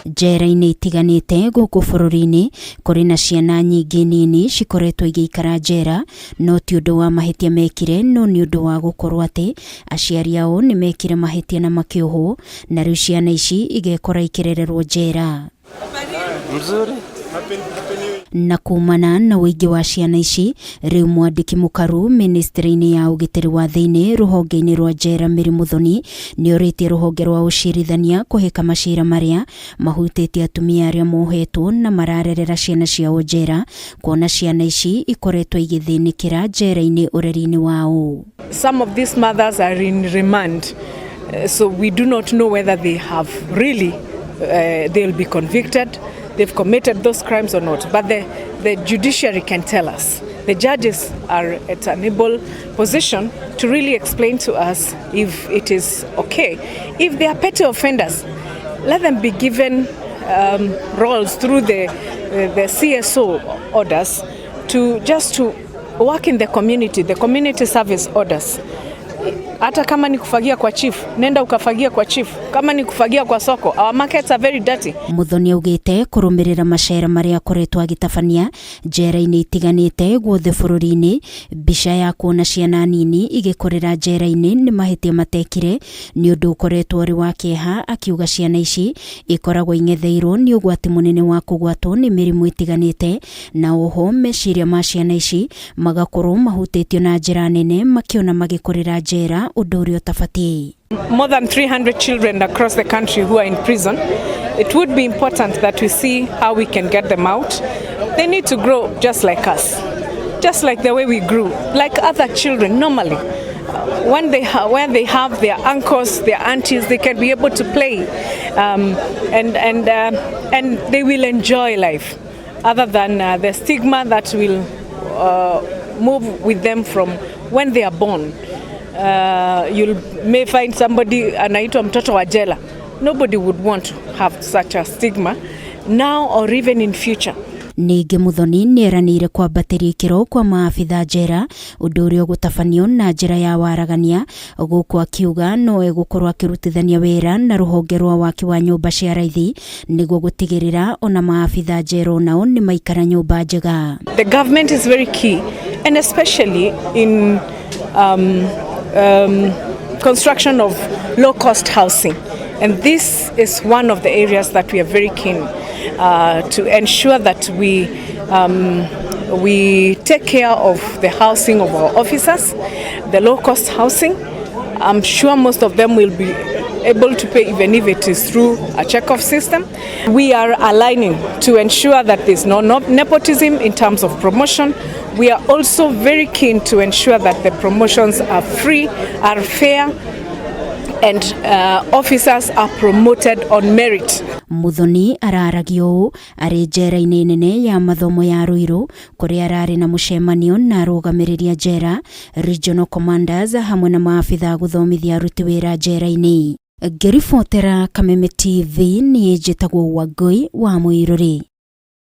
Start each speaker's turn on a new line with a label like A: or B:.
A: Njera-ini itiganite guku bururi-ini kuri na ciana nyingi nini cikoretwo igikara njera no ti undu wa mahitia mekire no ni undu wa gukorwo ati aciari ao ni mekire mahitia na makioho na riu ciana ici igekora ikirererwo njera. Na kumana na wingi wa ciana ici riu mwandiki mukaru ministry-ini ya ugitiri wa thiini ruhonge-ini rwa njera Mary Muthoni ni oritie ruhonge rwa ucirithania kuhika Maciira maria mahutitie atumia aria mohetwo na mararerera ciana ciao njera kuona ciana ici ikoretwo igithinikira njera-ini ureri-ini wao.
B: Some of these mothers are in remand, so we do not know whether they have really they'll be convicted, they've committed those crimes or not, but the judiciary can tell us. The judges are at an able position to really explain to us if it is okay. If they are petty offenders, let them be given roles through the CSO orders to work in the community service orders. Hata kama ni kufagia kwa chief, nenda ukafagia kwa chief. Kama ni kufagia kwa soko, our markets are very dirty.
A: Muthoni augite kurumirira macera maria koretwo agitabania njera-ini itiganite guothe bururi-ini bica ya kuona ciana nini igikorera njera-ini ni mahitia matekire ni undu ukoretwo ri wa kieha, akiuga ciana ici ikoragwo ing'etheirwo ni ugwati munene wa kugwatwo ni mirimu itiganite na oho meciria ma ciana ici magakorwo mahutitio na njira nene makiona magikorera njera undu uria utabatie.
B: More than 300 children across the country who are in prison. It would be important that we see how we can get them out. They need to grow just like us, just like the way we grew, like other children normally. When they have their uncles, their aunties, they can be able to play, and they will enjoy life, other than the stigma that will move with them from when they are born. You may find somebody anaitwa mtoto wa jela. Nobody would want to have such a stigma now or even in future.
A: Ningi Muthoni ni eranire kwambatĩria ikĩro kwa maabitha njera ũndũ ũrĩa gũtabanio na njĩra ya waragania gũkũ akiuga no egũkorwo akĩrutithania wĩra na rũhonge rwa waki wa nyũmba cia raithi nĩguo gũtigĩrĩra ona maabitha njera onao nĩ maikara nyũmba njega.
B: The government is very key, and especially in construction of low-cost housing, and this is one of the areas that we are very keen to ensure that we take care of the housing of our officers, the low-cost housing. I'm sure most of them will be able to pay even if it is through a check-off system. We are aligning to ensure that there's no nepotism in terms of promotion. We are also very keen to ensure that the promotions are free, are fair, and officers are promoted on merit.
A: Muthoni araragio ari njera-ini nene ya mathomo ya Ruiru kuria arari na mucemanio na arũgamĩrĩri njera, regional commanders hamwe na maabitha guthomithia aruti wĩra njera-ini. Ngĩribotera Kameme TV ni njĩtagwo Wangui wa Mũirũrĩ.